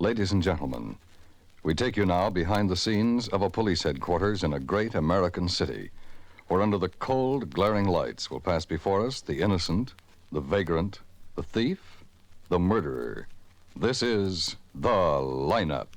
Ladies and gentlemen, we take you now behind the scenes of a police headquarters in a great American city, where under the cold, glaring lights will pass before us the innocent, the vagrant, the thief, the murderer. This is The Lineup.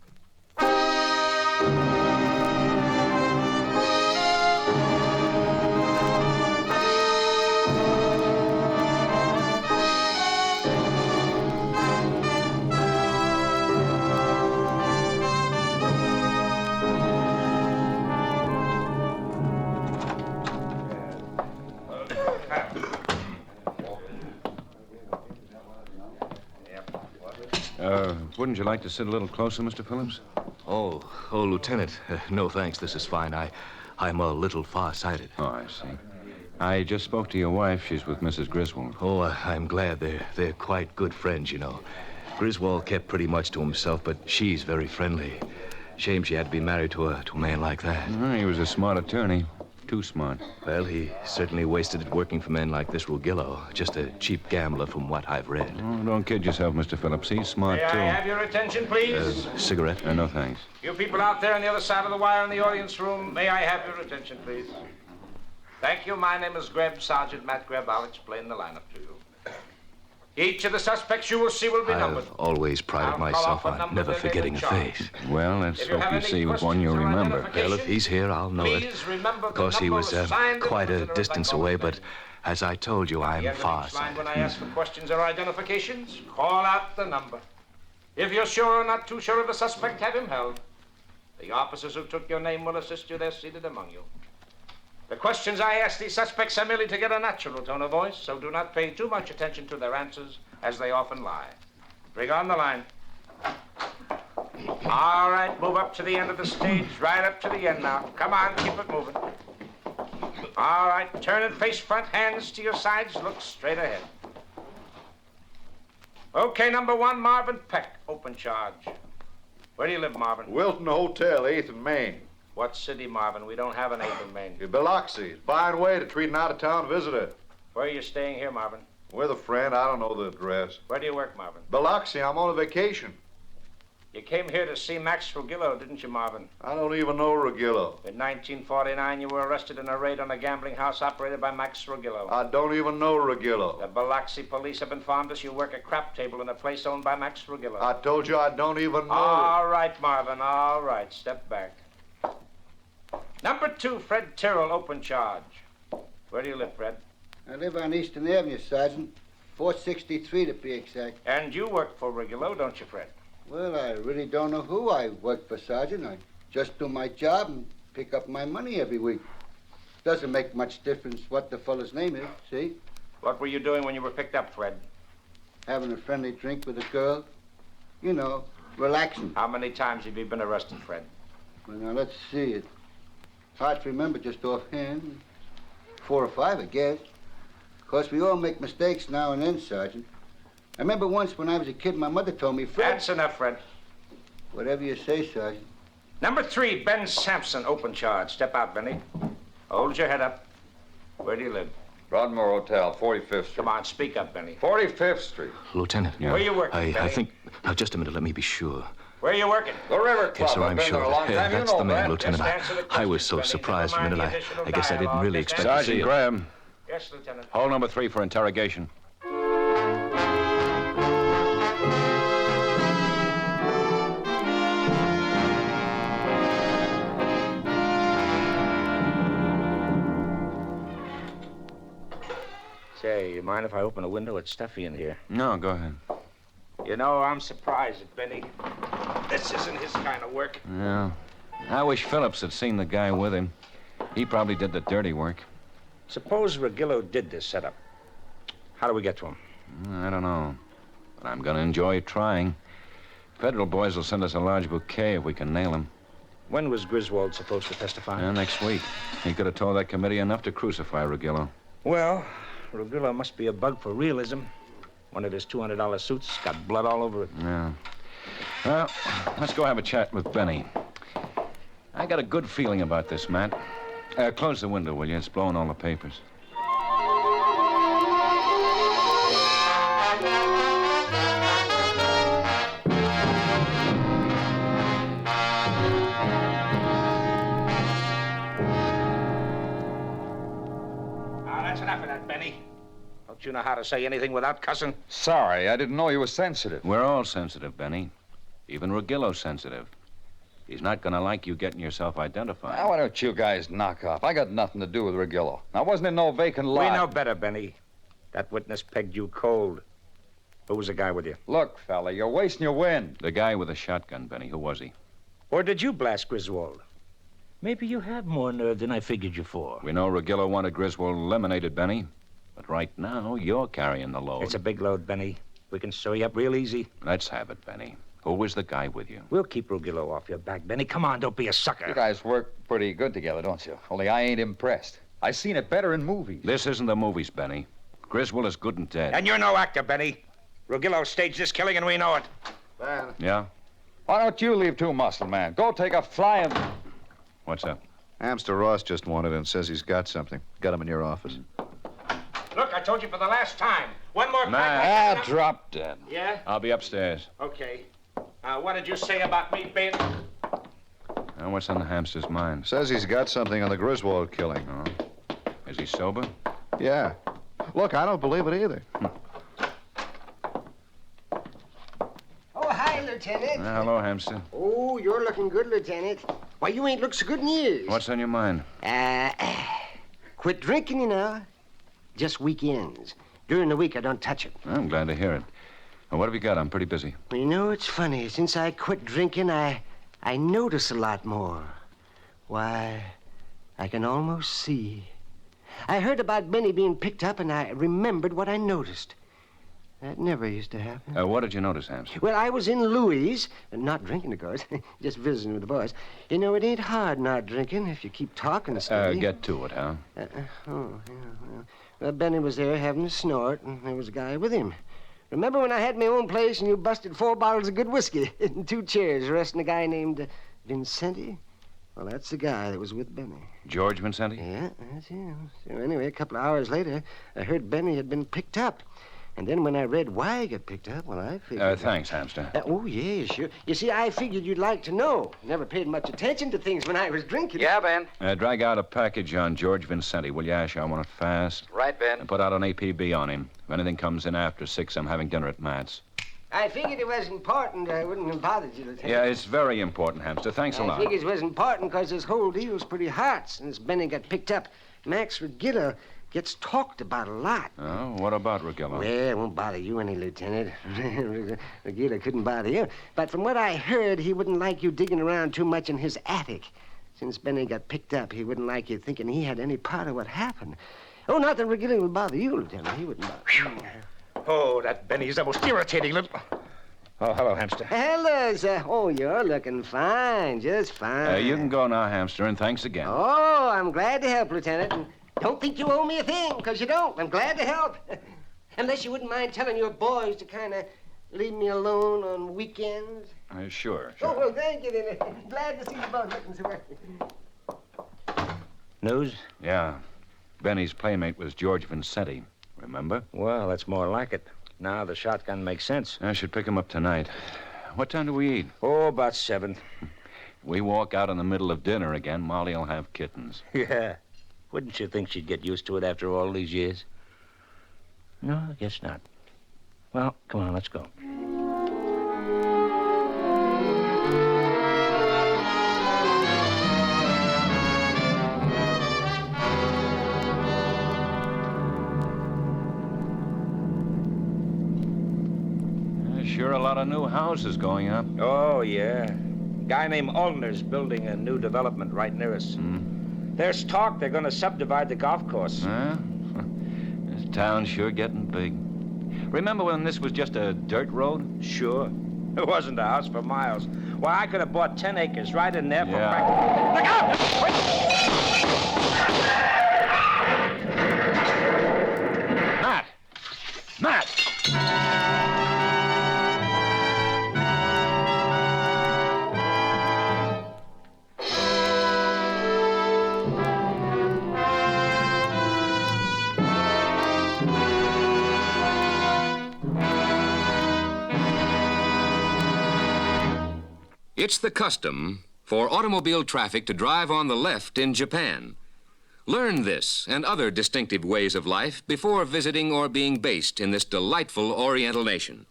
Wouldn't you like to sit a little closer, Mr. Phillips? Oh, Lieutenant. No, thanks. This is fine. I'm a little far-sighted. Oh, I see. I just spoke to your wife. She's with Mrs. Griswold. Oh, I'm glad. They're quite good friends, you know. Griswold kept pretty much to himself, but she's very friendly. Shame she had to be married to a man like that. He was a smart attorney. Too smart. Well, he certainly wasted it working for men like this Ruggiero. Just a cheap gambler from what I've read. Oh, don't kid yourself, Mr. Phillips. He's smart, too. May I have your attention, please? Cigarette? No, thanks. You people out there on the other side of the wire in the audience room, may I have your attention, please? Thank you. My name is Greb, Sergeant Matt Greb. I'll explain the lineup to you. Each of the suspects you will see will be numbered. I've always prided myself on never forgetting a face. Well, let's hope you see one you'll remember. Well, if he's here, I'll know it. Of course, he was quite a distance away, but as I told you, I'm far-sighted. When I ask for questions or identifications, call out the number. If you're sure or not too sure of the suspect, have him held. The officers who took your name will assist you. They're seated among you. The questions I ask these suspects are merely to get a natural tone of voice, so do not pay too much attention to their answers, as they often lie. Bring on the line. All right, move up to the end of the stage, right up to the end now. Come on, keep it moving. All right, turn and face front, hands to your sides, look straight ahead. Okay, number one, Marvin Peck, open charge. Where do you live, Marvin? Wilton Hotel, 8th and Main. What city, Marvin? We don't have an 8th and Main. Biloxi. Fine way to treat an out-of-town visitor. Where are you staying here, Marvin? With a friend. I don't know the address. Where do you work, Marvin? Biloxi. I'm on a vacation. You came here to see Max Ruggiero, didn't you, Marvin? I don't even know Ruggiero. In 1949, you were arrested in a raid on a gambling house operated by Max Ruggiero. I don't even know Ruggiero. The Biloxi police have informed us you work a crap table in a place owned by Max Ruggiero. I told you I don't even know. All right, Marvin, all right. Step back. Number two, Fred Tyrrell, open charge. Where do you live, Fred? I live on Eastern Avenue, Sergeant. 463 to be exact. And you work for Ruggiero, don't you, Fred? Well, I really don't know who I work for, Sergeant. I just do my job and pick up my money every week. Doesn't make much difference what the fellow's name is, see? What were you doing when you were picked up, Fred? Having a friendly drink with a girl. You know, relaxing. How many times have you been arrested, Fred? Well, now, let's see. It's hard to remember just offhand. 4 or 5, I guess. Of course, we all make mistakes now and then, Sergeant. I remember once when I was a kid, my mother told me, Fred... That's enough, Fred. Whatever you say, Sergeant. Number three, Ben Sampson, open charge. Step out, Benny. Hold your head up. Where do you live? Broadmoor Hotel, 45th Street. Come on, speak up, Benny. 45th Street. Lieutenant. Yeah. Where you working, I Benny? think... Now, just a minute. Let me be sure. Where are you working? The River Club. Yes, sir, I've I'm been sure. there a long time. That's you know the man, that. Lieutenant. Just answer the I was questions, so Benny. surprised for a Never minute. mind the additional I guess I didn't dialogue. really Just expect to see Sergeant you. Graham, Yes, Lieutenant. hold number 3 for interrogation. Say, you mind if I open a window? It's stuffy in here. No, go ahead. You know, I'm surprised at Benny. This isn't his kind of work. Yeah. I wish Phillips had seen the guy with him. He probably did the dirty work. Suppose Ruggiero did this setup. How do we get to him? I don't know. But I'm going to enjoy trying. Federal boys will send us a large bouquet if we can nail him. When was Griswold supposed to testify? Next week. He could have told that committee enough to crucify Ruggiero. Well, Ruggiero must be a bug for realism. One of his $200 suits got blood all over it. Yeah. Well, let's go have a chat with Benny. I got a good feeling about this, Matt. Close the window, will you? It's blowing all the papers. Don't you know how to say anything without cussing? Sorry, I didn't know you were sensitive. We're all sensitive, Benny. Even Regillo's sensitive. He's not going to like you getting yourself identified. Now, why don't you guys knock off? I got nothing to do with Regillo. Now, wasn't in no vacant lot. We know better, Benny. That witness pegged you cold. Who was the guy with you? Look, fella, you're wasting your wind. The guy with the shotgun, Benny. Who was he? Or did you blast Griswold? Maybe you have more nerve than I figured you for. We know Regillo wanted Griswold eliminated, Benny. But right now, you're carrying the load. It's a big load, Benny. We can sew you up real easy. Let's have it, Benny. Who was the guy with you? We'll keep Rugillo off your back, Benny. Come on, don't be a sucker. You guys work pretty good together, don't you? Only I ain't impressed. I seen it better in movies. This isn't the movies, Benny. Griswold is good and dead. And you're no actor, Benny. Rugillo staged this killing, and we know it. Ben. Yeah? Why don't you leave too, muscle man? Go take a flying... What's up? Hamster Ross just wanted and says he's got something. Got him in your office. Look, I told you for the last time. One more crack. Ah, drop dead. Yeah? I'll be upstairs. Okay. What did you say about me, Ben? Now, what's on the hamster's mind? Says he's got something on the Griswold killing. Oh? Is he sober? Yeah. Look, I don't believe it either. Oh, hi, Lieutenant. Hello, hamster. Oh, you're looking good, Lieutenant. Why, you ain't looked so good in years. What's on your mind? Quit drinking, you know. Just weekends. During the week, I don't touch it. I'm glad to hear it. Well, what have you got? I'm pretty busy. Well, you know, it's funny. Since I quit drinking, I notice a lot more. Why, I can almost see. I heard about Benny being picked up, and I remembered what I noticed. That never used to happen. What did you notice, hamster? Well, I was in Louis, not drinking, of course, just visiting with the boys. You know, it ain't hard not drinking if you keep talking steady. Get to it, huh? Well, Benny was there having a snort, and there was a guy with him. Remember when I had my own place and you busted 4 bottles of good whiskey in 2 chairs, arresting a guy named Vincenti? Well, that's the guy that was with Benny. George Vincenti? Yeah, that's him. So anyway, a couple of hours later, I heard Benny had been picked up. And then when I read why he got picked up, well, I figured... Thanks, hamster. Oh, yeah, sure. You see, I figured you'd like to know. Never paid much attention to things when I was drinking. Yeah, Ben. Drag out a package on George Vincenti, will you, Ash? I want it fast. Right, Ben. And put out an APB on him. If anything comes in after 6, I'm having dinner at Matt's. I figured it was important. I wouldn't have bothered you, Lieutenant. Yeah, it's very important, hamster. Thanks a lot. I figured it was important because this whole deal's pretty hot since Benny got picked up. Max Regilla gets talked about a lot. Oh, what about Regillo? Well, it won't bother you any, Lieutenant. Regilla couldn't bother you. But from what I heard, he wouldn't like you digging around too much in his attic. Since Benny got picked up, he wouldn't like you thinking he had any part of what happened. Oh, not that Regilla would bother you, Lieutenant. He wouldn't bother you. Oh, that Benny's the most irritating little... Oh, hello, hamster. Hello, sir. Oh, you're looking fine, just fine. You can go now, hamster, and thanks again. Oh, I'm glad to help, Lieutenant. And don't think you owe me a thing, because you don't. I'm glad to help. Unless you wouldn't mind telling your boys to kind of leave me alone on weekends. Sure. Oh, well, thank you, then. Glad to see you both looking so well. News? Yeah. Benny's playmate was George Vincenti. Remember? Well, that's more like it. Now the shotgun makes sense. I should pick him up tonight. What time do we eat? Oh, about 7. We walk out in the middle of dinner again. Molly'll have kittens. Yeah. Wouldn't you think she'd get used to it after all these years? No, I guess not. Well, come on, let's go. Sure a lot of new houses going up. Oh, yeah. Guy named Allner's building a new development right near us. There's talk they're going to subdivide the golf course. Huh? This town's sure getting big. Remember when this was just a dirt road? Sure. It wasn't a house for miles. Why, I could have bought 10 acres right in there for Yeah. Look out! Wait! Matt! It's the custom for automobile traffic to drive on the left in Japan. Learn this and other distinctive ways of life before visiting or being based in this delightful Oriental nation.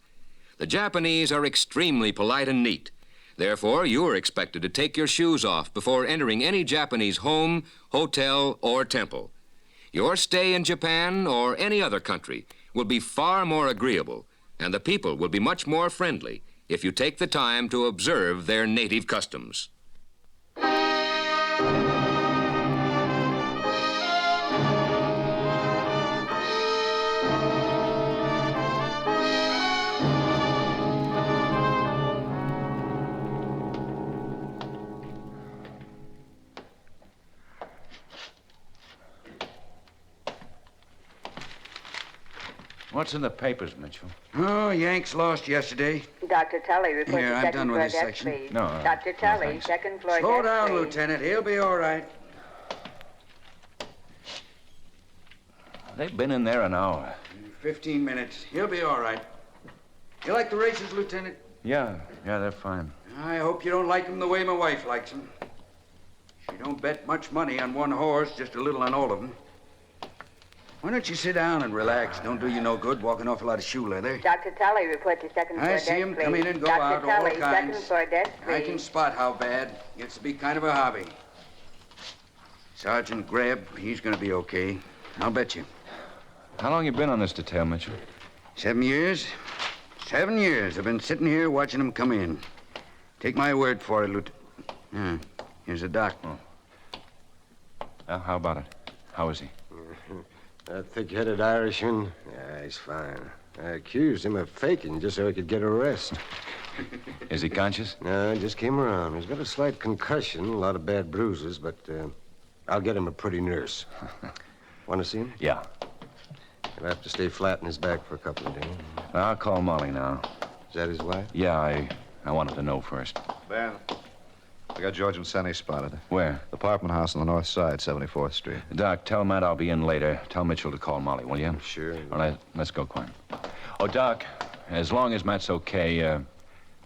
The Japanese are extremely polite and neat. Therefore, you're expected to take your shoes off before entering any Japanese home, hotel, or temple. Your stay in Japan or any other country will be far more agreeable, and the people will be much more friendly if you take the time to observe their native customs. What's in the papers, Mitchell? Oh, Yanks lost yesterday. Dr. Tully, report Here, to I'm second done with floor this desk, section. please. No, Dr. no, Tully, thanks. second floor Slow desk, down, please. Lieutenant. He'll be all right. They've been in there an hour. 15 minutes. He'll be all right. You like the races, Lieutenant? Yeah, they're fine. I hope you don't like them the way my wife likes them. She don't bet much money on one horse, just a little on all of them. Why don't you sit down and relax? Don't do you no good walking off a lot of shoe leather. Dr. Tully, report to second floor I desk, see 'em please. come in and go Dr. out, all Tully, second kinds. floor desk, please. I can spot how bad. Gets to be kind of a hobby. Sergeant Greb, he's gonna be okay. I'll bet you. How long you been on this detail, Mitchell? 7 years. 7 years. I've been sitting here watching them come in. Take my word for it, Lieutenant. Here's a doc. Well, how about it? How is he? That thick-headed Irishman? Yeah, he's fine. I accused him of faking just so he could get a rest. Is he conscious? No, just came around. He's got a slight concussion, a lot of bad bruises, but I'll get him a pretty nurse. Want to see him? Yeah. He'll have to stay flat on his back for a couple of days. I'll call Molly now. Is that his wife? Yeah, I wanted to know first. Ben, I got George and Sonny spotted. Where? Apartment house on the north side, 74th Street. Doc, tell Matt I'll be in later. Tell Mitchell to call Molly, will you? Sure. All right, let's go, Quinn. Oh, Doc, as long as Matt's okay,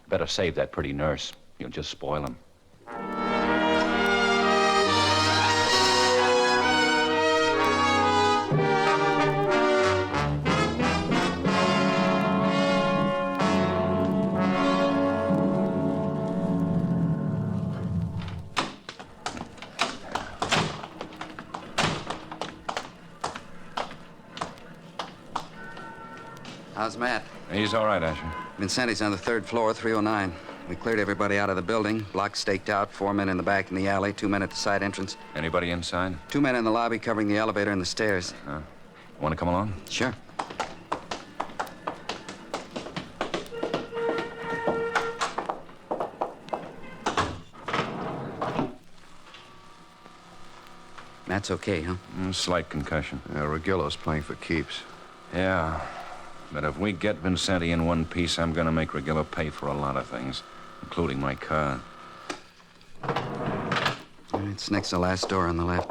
better save that pretty nurse. You'll just spoil him. How's Matt? He's all right, Asher. Vincenti's on the third floor, 309. We cleared everybody out of the building. Block staked out, 4 men in the back in the alley, 2 men at the side entrance. Anybody inside? 2 men in the lobby covering the elevator and the stairs. Want to come along? Sure. Matt's okay, huh? Slight concussion. Regillo's playing for keeps. Yeah. But if we get Vincenti in one piece, I'm going to make Regillo pay for a lot of things, including my car. It's next to the last door on the left.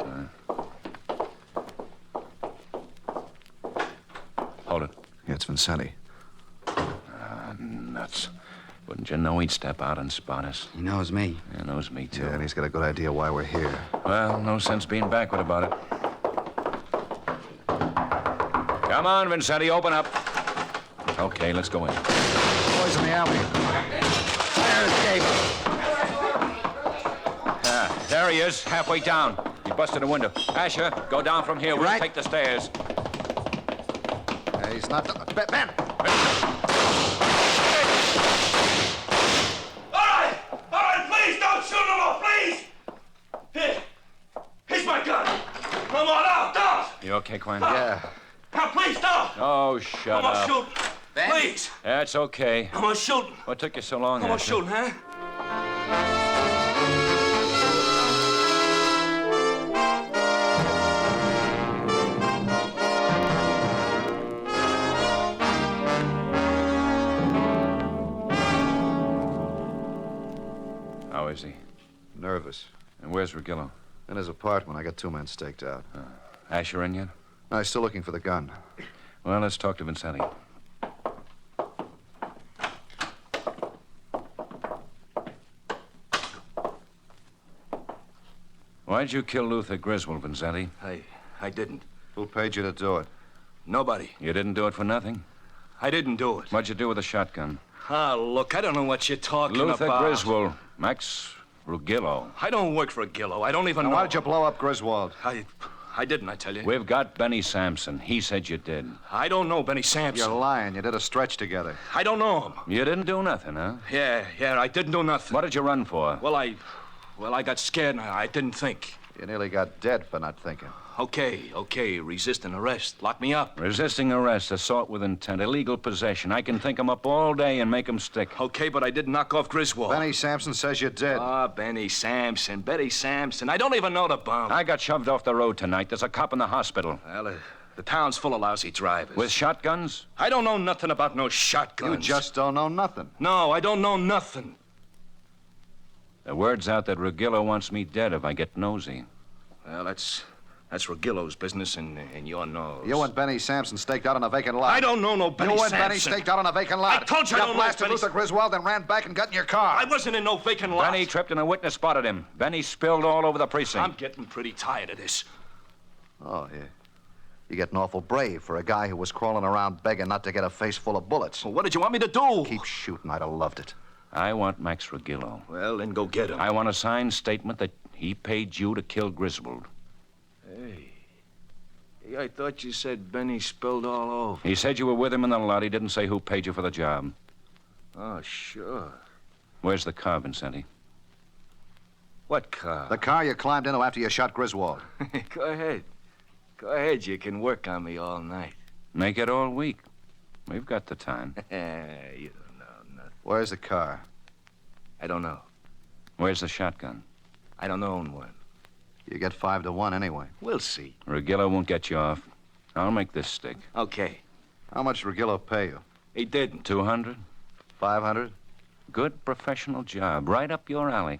Hold it. Yeah, it's Vincenti. Nuts. Wouldn't you know he'd step out and spot us? He knows me. Yeah, knows me, too. Yeah, and he's got a good idea why we're here. Well, no sense being backward about it. Come on, Vincenti, open up. Okay, let's go in. Boys in the alley. Fire escape. There he is, halfway down. He busted a window. Asher, go down from here. We'll take the stairs. He's not... Ben! All right, please don't shoot him off, please! Here, here's my gun. Come on, out. You okay, Quinn? Yeah. Now, please don't. Oh, shut I'm up. gonna shoot. Please, That's okay. I'm gonna shoot. What took you so long, I'm gonna Asher? shoot, huh? How is he? Nervous. And where's Regillo? In his apartment, I got 2 men staked out. Asher in yet? No, he's still looking for the gun. Well, let's talk to Vincenti. Why'd you kill Luther Griswold, Vincenti? I didn't. Who paid you to do it? Nobody. You didn't do it for nothing? I didn't do it. What'd you do with the shotgun? Ah, look, I don't know what you're talking Luther about. Griswold, Max Rugillo. I don't work for Gillo. I don't even know. Why did you blow up Griswold? I didn't, I tell you. We've got Benny Sampson. He said you did. I don't know Benny Sampson. You're lying. You did a stretch together. I don't know him. You didn't do nothing, huh? Yeah, I didn't do nothing. What did you run for? Well, I got scared and I didn't think. You nearly got dead for not thinking. Okay. Resisting arrest. Lock me up. Resisting arrest, assault with intent, illegal possession. I can think 'em up all day and make 'em stick. Okay, but I didn't knock off Griswold. Benny Sampson says you did. Ah, Benny Sampson. I don't even know the bum. I got shoved off the road tonight. There's a cop in the hospital. Well, the town's full of lousy drivers. With shotguns? I don't know nothing about no shotguns. You just don't know nothing. No, I don't know nothing. The word's out that Rugillo wants me dead if I get nosy. Well, that's Rugillo's business and your nose. You and Benny Sampson staked out on a vacant lot. I don't know no Benny Sampson. You and Benny staked out on a vacant lot. I told you I don't know blasted Benny... Luther Griswold and ran back and got in your car. I wasn't in no vacant lot. Benny tripped and a witness spotted him. Benny spilled all over the precinct. I'm getting pretty tired of this. Oh, yeah. You're getting awful brave for a guy who was crawling around begging not to get a face full of bullets. Well, what did you want me to do? Keep shooting. I'd have loved it. I want Max Rugillo. Well, then go get him. I want a signed statement that he paid you to kill Griswold. Hey, I thought you said Benny spilled all over. He said you were with him in the lot. He didn't say who paid you for the job. Oh, sure. Where's the car, Vincenti? What car? The car you climbed into after you shot Griswold. Go ahead. Go ahead. You can work on me all night. Make it all week. We've got the time. You don't know nothing. Where's the car? I don't know. Where's the shotgun? I don't own one. You get 5 to 1 anyway. We'll see. Rugillo won't get you off. I'll make this stick. Okay. How much did Rugillo pay you? He didn't. 200? 500? Good professional job. Right up your alley.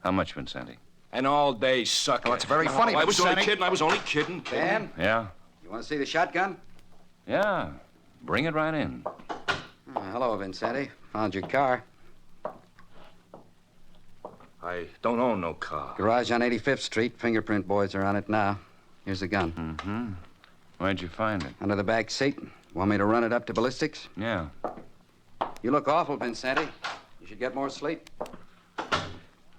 How much, Vincenti? An all-day sucker. Oh, it's very funny, I was only Vincenti. kidding. Ben? Yeah? You want to see the shotgun? Yeah. Bring it right in. Hello, Vincenti. Found your car. I don't own no car. Garage on 85th Street. Fingerprint boys are on it now. Here's the gun. Mm-hmm. Where'd you find it? Under the back seat. Want me to run it up to ballistics? Yeah. You look awful, Vincenti. You should get more sleep.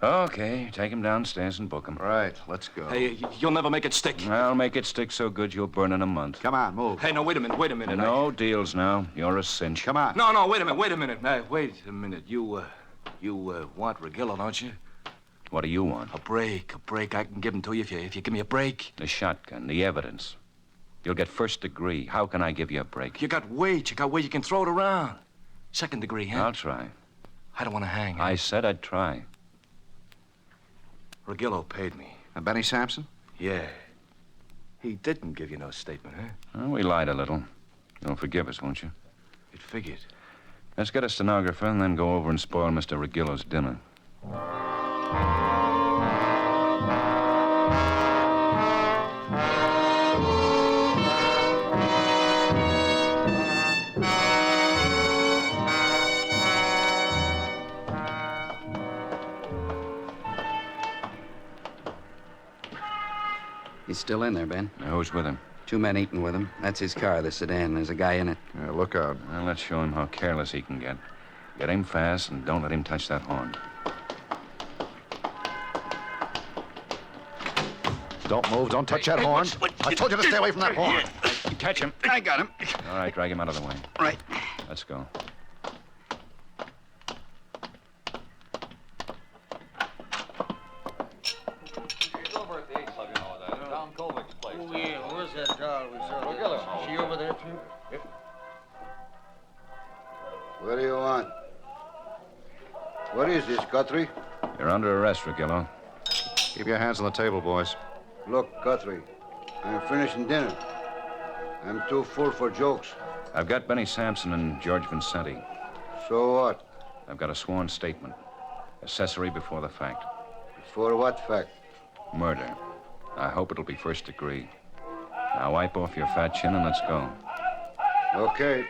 Okay, take him downstairs and book him. Right, let's go. Hey, you'll never make it stick. I'll make it stick so good you'll burn in a month. Come on, move. Hey, no, wait a minute. No deals now. You're a cinch. Come on. No, wait a minute. Wait a minute. You want Rugillo, don't you? What do you want? A break. I can give him to you if you give me a break. The shotgun, the evidence. You'll get first degree. How can I give you a break? You got weight. You can throw it around. Second degree, huh? I'll try. I don't want to hang. I said I'd try. Rugillo paid me. And Benny Sampson? Yeah. He didn't give you no statement, huh? Well, we lied a little. You'll forgive us, won't you? It figured. Let's get a stenographer and then go over and spoil Mr. Rugillo's dinner. He's still in there, Ben. Now, who's with him? 2 men eating with him. That's his car, the sedan. There's a guy in it. Yeah, look out. Well, let's show him how careless he can get. Get him fast and don't let him touch that horn. Don't move. Don't touch that horn. I told you to stay away from that horn. Catch him. I got him. All right, drag him out of the way. Right. Let's go. Oh, yeah. Where's that doll we saw? Is she over there, too? Yep. What do you want? What is this, Guthrie? You're under arrest, Rugillo. Keep your hands on the table, boys. Look, Guthrie, I'm finishing dinner. I'm too full for jokes. I've got Benny Sampson and George Vincenti. So what? I've got a sworn statement. Accessory before the fact. For what fact? Murder. I hope it'll be first degree. Now wipe off your fat chin and let's go. Okay.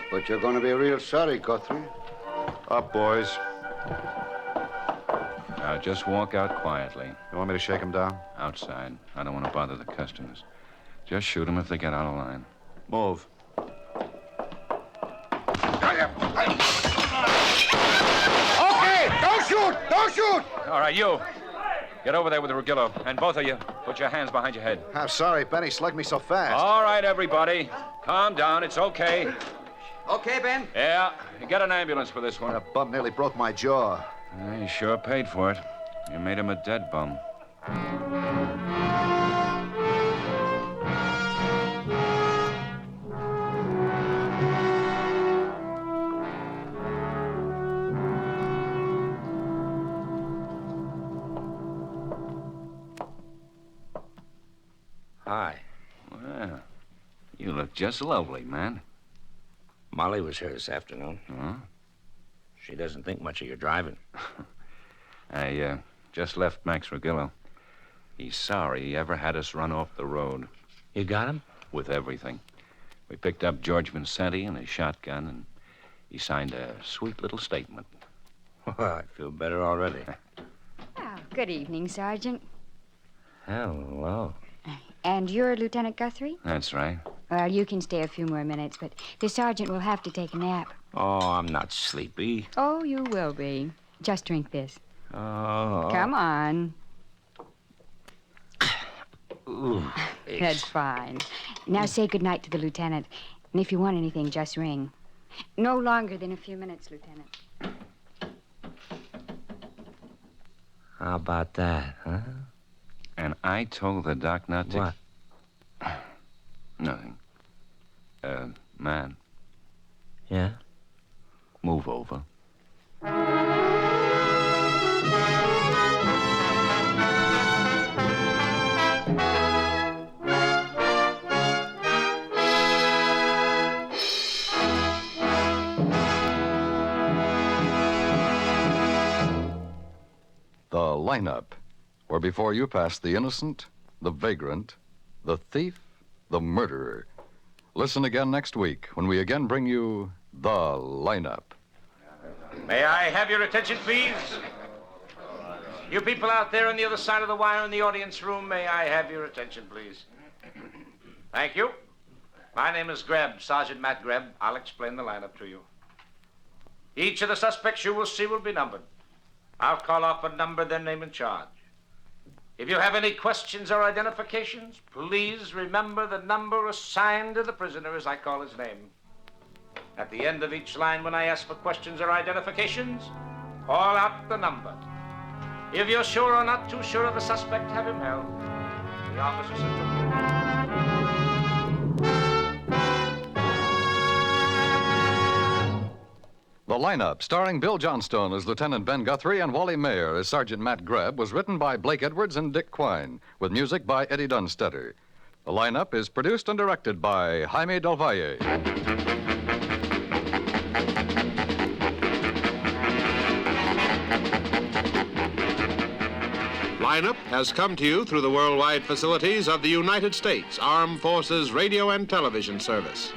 But you're going to be real sorry, Guthrie. Up, boys. Now, just walk out quietly. You want me to shake him down? Outside. I don't want to bother the customers. Just shoot them if they get out of line. Move. Okay, don't shoot! Don't shoot! All right, you. Get over there with the Rugillo. And both of you, put your hands behind your head. I'm sorry, Benny slugged me so fast. All right, everybody. Calm down. It's okay. Okay, Ben? Yeah. You get an ambulance for this one. That bump nearly broke my jaw. You sure paid for it. You made him a dead bum. Hi. Well, you look just lovely, man. Molly was here this afternoon. Huh? She doesn't think much of your driving. I just left Max Rugillo. He's sorry he ever had us run off the road. You got him? With everything. We picked up George Vincenti and his shotgun, and he signed a sweet little statement. Well, I feel better already. Oh, good evening, Sergeant. Hello. And you're Lieutenant Guthrie? That's right. Well, you can stay a few more minutes, but the sergeant will have to take a nap. Oh, I'm not sleepy. Oh, you will be. Just drink this. Oh. Come on. Ooh, That's fine. Now say goodnight to the lieutenant. And if you want anything, just ring. No longer than a few minutes, Lieutenant. How about that, huh? And I told the doc not to... What? Nothing. Man. Yeah? Move over. The lineup, where before you pass the innocent, the vagrant, the thief, the murderer. Listen again next week when we again bring you The Lineup. May I have your attention, please? You people out there on the other side of the wire in the audience room, may I have your attention, please? Thank you. My name is Greb, Sergeant Matt Greb. I'll explain the lineup to you. Each of the suspects you will see will be numbered. I'll call off a number, then name and charge. If you have any questions or identifications, please remember the number assigned to the prisoner as I call his name. At the end of each line, when I ask for questions or identifications, call out the number. If you're sure or not too sure of the suspect, have him held. The officers have took your name. The Lineup, starring Bill Johnstone as Lieutenant Ben Guthrie and Wally Mayer as Sergeant Matt Greb, was written by Blake Edwards and Dick Quine, with music by Eddie Dunstetter. The Lineup is produced and directed by Jaime Del Valle. Lineup has come to you through the worldwide facilities of the United States Armed Forces Radio and Television Service.